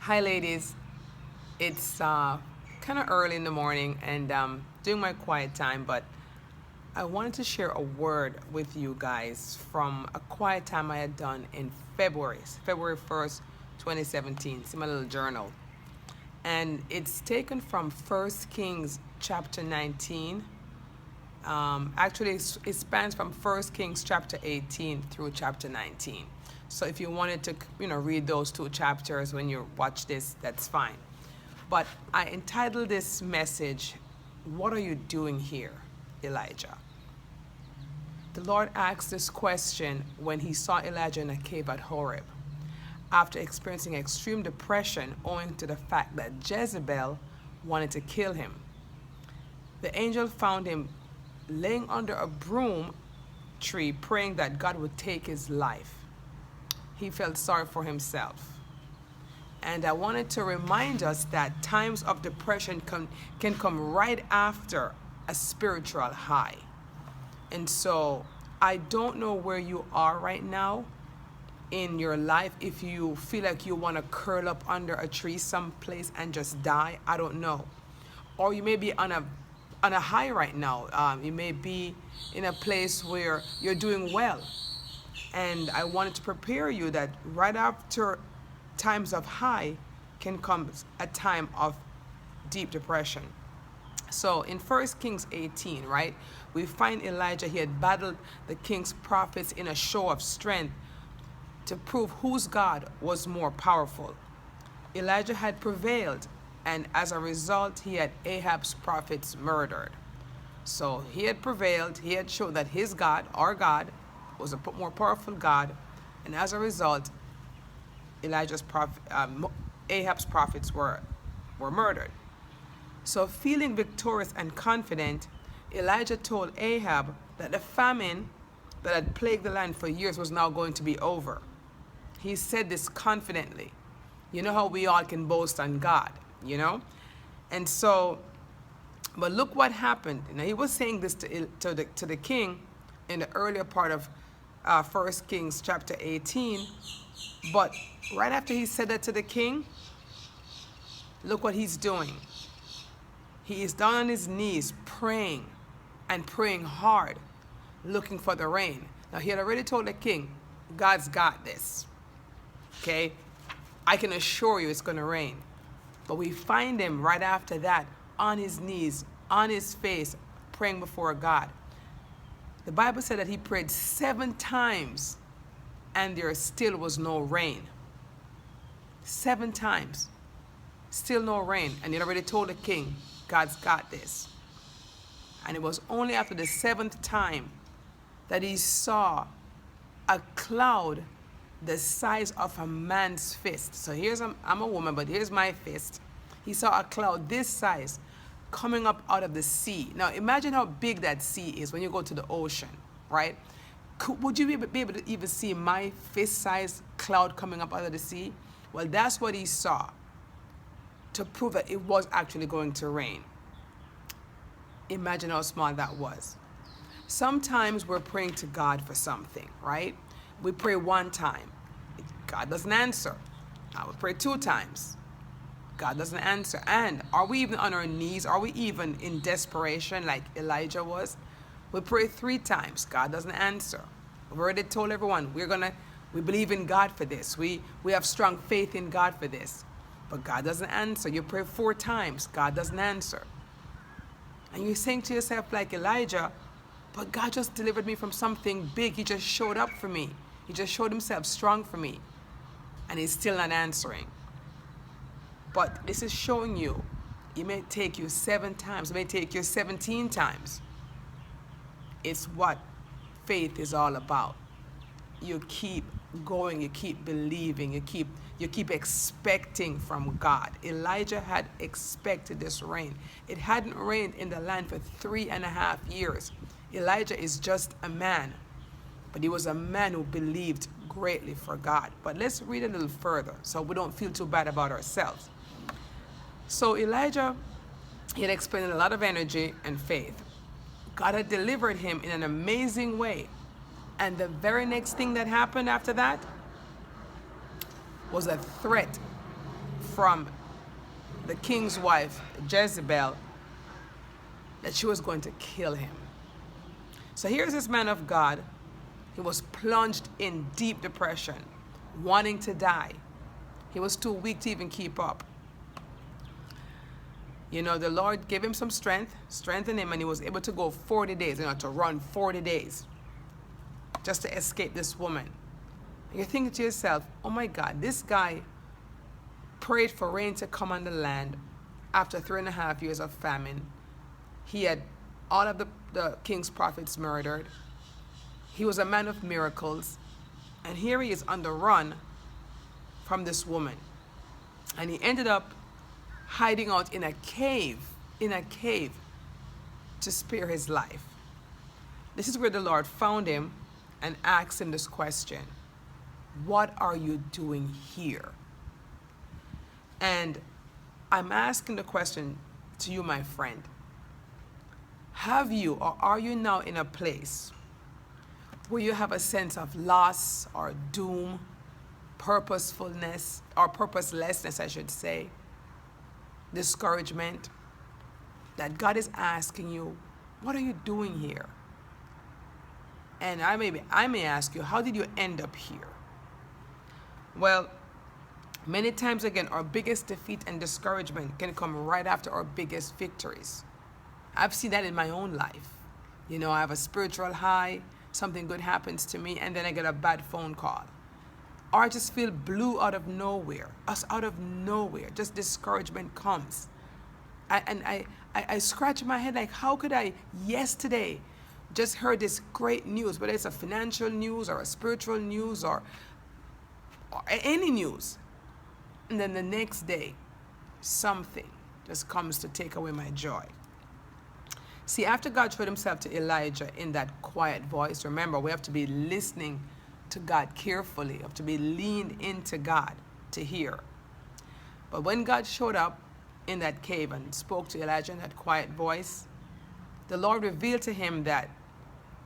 Hi, ladies. It's kind of early in the morning and doing my quiet time, but I wanted to share a word with you guys from a quiet time I had done in February 1st, 2017. It's in my little journal. And it's taken from First Kings chapter 19. Actually, it spans from First Kings chapter 18 through chapter 19. So if you wanted to, read those two chapters when you watch this, that's fine. But I entitled this message, "What are you doing here, Elijah?" The Lord asked this question when he saw Elijah in a cave at Horeb, after experiencing extreme depression owing to the fact that Jezebel wanted to kill him. The angel found him laying under a broom tree praying that God would take his life. He felt sorry for himself. And I wanted to remind us that times of depression can come right after a spiritual high. And so I don't know where you are right now in your life. If you feel like you want to curl up under a tree someplace and just die, I don't know. Or you may be on a high right now. You may be in a place where you're doing well. And I wanted to prepare you that right after times of high can come a time of deep depression. So in 1 Kings 18, right, we find Elijah. He had battled the king's prophets in a show of strength to prove whose God was more powerful. Elijah had prevailed, and as a result, he had Ahab's prophets murdered. So he had prevailed. He had shown that his God, our God, was a more powerful God, and as a result, Ahab's prophets were murdered. So feeling victorious and confident, Elijah told Ahab that the famine that had plagued the land for years was now going to be over. He said this confidently. You know how we all can boast on God, And so, but look what happened. Now he was saying this to the king in the earlier part of 1 Kings chapter 18. But right after he said that to the king, look what he's doing. He is down on his knees praying and praying hard, looking for the rain. Now he had already told the king, God's got this. Okay? I can assure you it's going to rain. But we find him right after that on his knees, on his face, praying before God. The Bible said that he prayed 7 times and there still was no rain. 7 times. Still no rain. And he already told the king, God's got this. And it was only after the 7th time that he saw a cloud the size of a man's fist. So I'm a woman, but here's my fist. He saw a cloud this size coming up out of the sea. Now imagine how big that sea is when you go to the ocean, right? Would you be able to even see my fist-sized cloud coming up out of the sea? Well, that's what he saw to prove that it was actually going to rain. Imagine how small that was. Sometimes we're praying to God for something, right? We pray 1 time. God doesn't answer. I would pray 2 times. God doesn't answer. And are we even on our knees? Are we even in desperation like Elijah was? We pray 3 times. God doesn't answer. We've already told everyone we believe in God for this. We have strong faith in God for this. But God doesn't answer. You pray 4 times. God doesn't answer. And you're saying to yourself like Elijah, but God just delivered me from something big. He just showed up for me. He just showed himself strong for me. And he's still not answering. But this is showing you, it may take you 7 times. It may take you 17 times. It's what faith is all about. You keep going, you keep believing, you keep expecting from God. Elijah had expected this rain. It hadn't rained in the land for 3.5 years. Elijah is just a man, but he was a man who believed greatly for God. But let's read a little further so we don't feel too bad about ourselves. So Elijah, he had expended a lot of energy and faith. God had delivered him in an amazing way. And the very next thing that happened after that was a threat from the king's wife, Jezebel, that she was going to kill him. So here's this man of God. He was plunged in deep depression, wanting to die. He was too weak to even keep up. You know, the Lord gave him some strength, strengthened him, and he was able to go 40 days, to run 40 days just to escape this woman. And you're thinking to yourself, oh my God, this guy prayed for rain to come on the land after 3.5 years of famine. He had all of the king's prophets murdered. He was a man of miracles. And here he is on the run from this woman. And he ended up hiding out in a cave to spare his life. This is where the Lord found him and asked him this question: what are you doing here? And I'm asking the question to you, my friend. Have you, or are you now in a place where you have a sense of loss or doom, purposefulness, or purposelessness, I should say, discouragement, that God is asking you, what are you doing here? And I may ask you, how did you end up here? Well, many times again, our biggest defeat and discouragement can come right after our biggest victories. I've seen that in my own life. You know, I have a spiritual high, something good happens to me, and then I get a bad phone call. Or I just feel blue out of nowhere, just discouragement comes. I scratch my head like, how could I yesterday just heard this great news, whether it's a financial news or a spiritual news or any news, and then the next day, something just comes to take away my joy. See, after God showed himself to Elijah in that quiet voice, remember, we have to be listening to God carefully. We have to be leaned into God to hear. But when God showed up in that cave and spoke to Elijah in that quiet voice, the Lord revealed to him that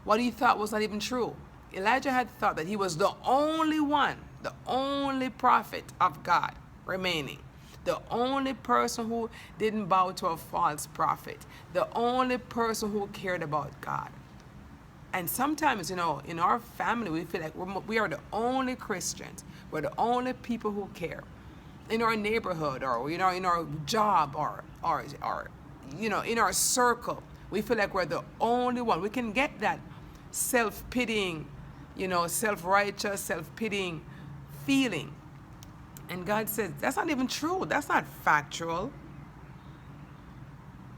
what he thought was not even true. Elijah had thought that he was the only one, the only prophet of God remaining. The only person who didn't bow to a false prophet. The only person who cared about God. And sometimes, in our family, we feel like we are the only Christians. We're the only people who care. In our neighborhood, or in our job, or in our circle, we feel like we're the only one. We can get that self-pitying, self-righteous, self-pitying feeling. And God says, that's not even true. That's not factual.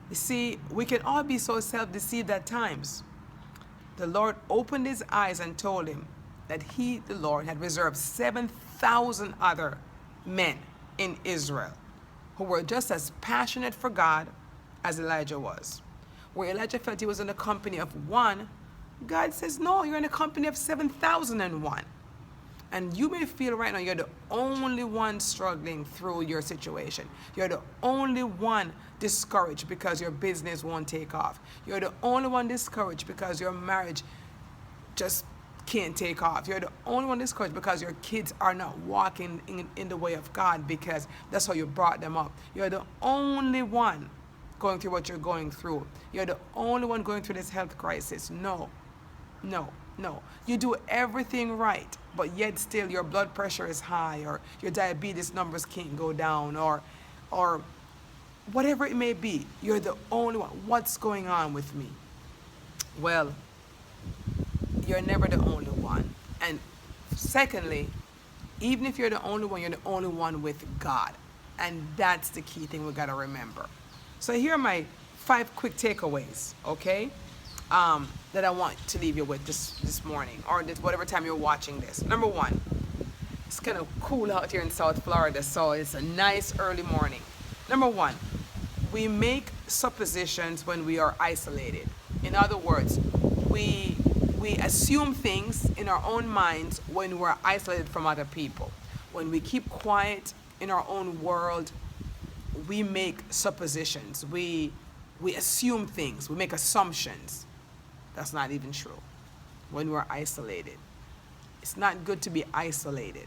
You see, we can all be so self-deceived at times. The Lord opened his eyes and told him that he, the Lord, had reserved 7,000 other men in Israel who were just as passionate for God as Elijah was. Where Elijah felt he was in the company of one, God says, no, you're in the company of 7,001. And you may feel right now you're the only one struggling through your situation. You're the only one discouraged because your business won't take off. You're the only one discouraged because your marriage just can't take off. You're the only one discouraged because your kids are not walking in the way of God because that's how you brought them up. You're the only one going through what you're going through. You're the only one going through this health crisis. No. You do everything right, but yet still your blood pressure is high, or your diabetes numbers can't go down, or whatever it may be. You're the only one. What's going on with me? Well, you're never the only one. And secondly, even if you're the only one with God. And that's the key thing we got to remember. So here are my 5 quick takeaways, okay? That I want to leave you with this morning, or whatever time you're watching this. Number 1, it's kind of cool out here in South Florida, so it's a nice early morning. Number 1, we make suppositions when we are isolated. In other words, we assume things in our own minds when we're isolated from other people. When we keep quiet in our own world, we make suppositions. We assume things. We make assumptions. That's not even true. When we're isolated, it's not good to be isolated.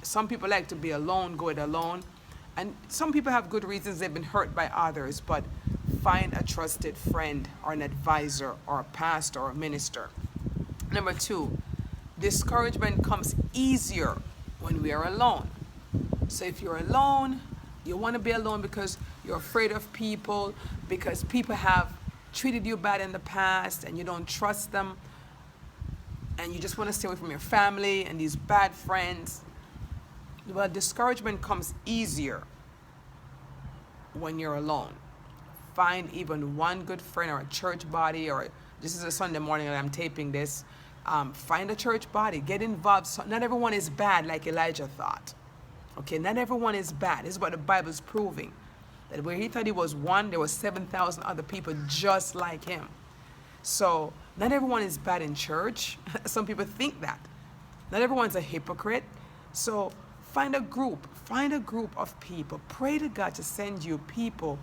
Some people like to be alone, go it alone. And some people have good reasons, they've been hurt by others, but find a trusted friend or an advisor or a pastor or a minister. Number two, discouragement comes easier when we are alone. So if you're alone, you want to be alone because you're afraid of people, because people have treated you bad in the past and you don't trust them, and you just want to stay away from your family and these bad friends. Well, discouragement comes easier when you're alone. Find even one good friend or a church body, or this is a Sunday morning and I'm taping this. Find a church body, get involved. So not everyone is bad like Elijah thought. Okay, not everyone is bad. This is what the Bible is proving. That where he thought he was one, there was 7,000 other people just like him. So not everyone is bad in church. Some people think that. Not everyone's a hypocrite. So find a group of people. Pray to God to send you people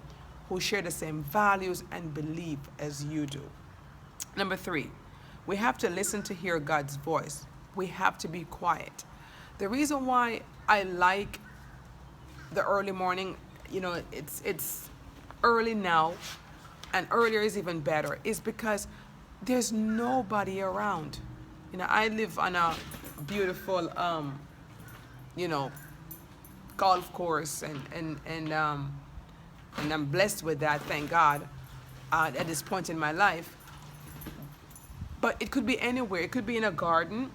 who share the same values and belief as you do. Number three, we have to listen to hear God's voice. We have to be quiet. The reason why I like the early morning, it's early now, and earlier is even better, is because there's nobody around. I live on a beautiful, golf course, and I'm blessed with that, thank God, at this point in my life. But it could be anywhere. It could be in a garden.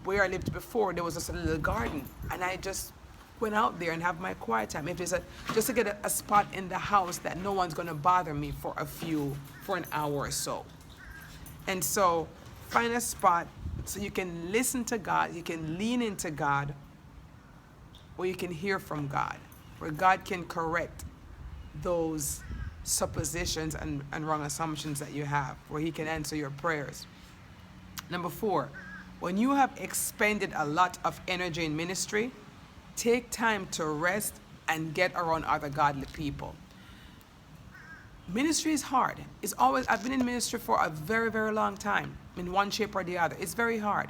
Where I lived before, there was just a little garden, and I just went out there and have my quiet time. If it's just to get a spot in the house that no one's going to bother me for an hour or so. And so find a spot so you can listen to God, you can lean into God, or you can hear from God, where God can correct those suppositions and wrong assumptions that you have, where he can answer your prayers. Number four, when you have expended a lot of energy in ministry, take time to rest and get around other godly people. Ministry is hard. I've been in ministry for a very, very long time, in one shape or the other. It's very hard.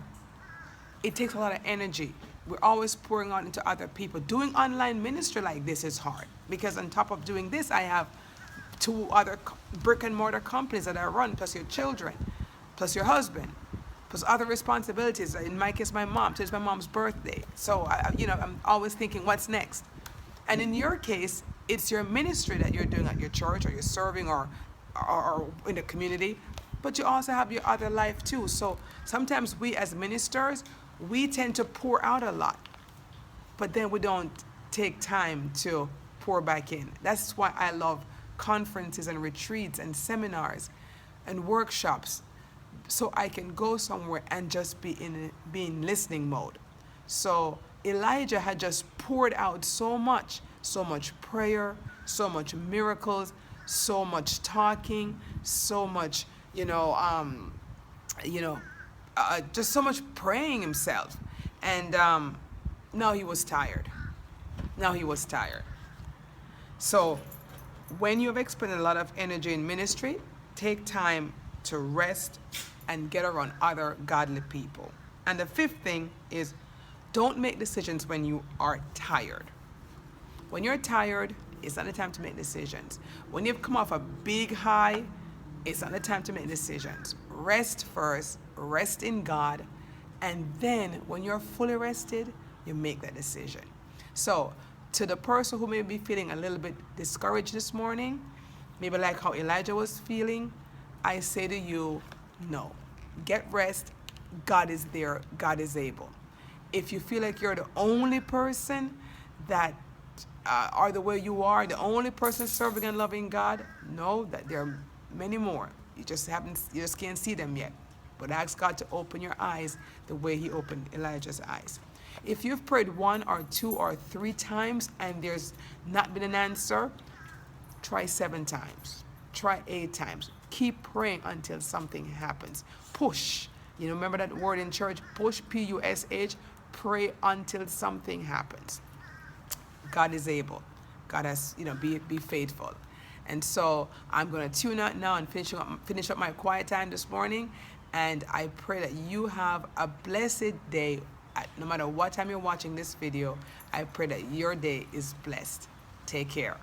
It takes a lot of energy. We're always pouring out into other people. Doing online ministry like this is hard, because on top of doing this, I have 2 other brick and mortar companies that I run, plus your children, plus your husband, plus other responsibilities. In my case, my mom. Today's my mom's birthday. So, I'm always thinking, what's next? And in your case, it's your ministry that you're doing at your church, or you're serving, or in the community. But you also have your other life too. So sometimes we as ministers, we tend to pour out a lot, but then we don't take time to pour back in. That's why I love conferences and retreats and seminars and workshops, so I can go somewhere and just be in listening mode. So Elijah had just poured out so much prayer, so much miracles, so much talking, so much, just so much praying himself. And now he was tired. So when you have expended a lot of energy in ministry, take time to rest and get around other godly people. And the fifth thing is, don't make decisions when you are tired. When you're tired, it's not the time to make decisions. When you've come off a big high, it's not the time to make decisions. Rest first, rest in God, and then when you're fully rested, you make that decision. So to the person who may be feeling a little bit discouraged this morning, maybe like how Elijah was feeling, I say to you, no. Get rest. God is there. God is able. If you feel like you're the only person that are the way you are, the only person serving and loving God, know that there are many more. You just can't see them yet. But ask God to open your eyes the way he opened Elijah's eyes. If you've prayed 1 or 2 or 3 times and there's not been an answer, try 7 times. Try 8 times. Keep praying until something happens. Push. Remember that word in church? Push, P-U-S-H. Pray until something happens. God is able. God has, be faithful. And so I'm going to tune out now and finish up my quiet time this morning. And I pray that you have a blessed day No matter what time you're watching this video, I pray that your day is blessed. Take care.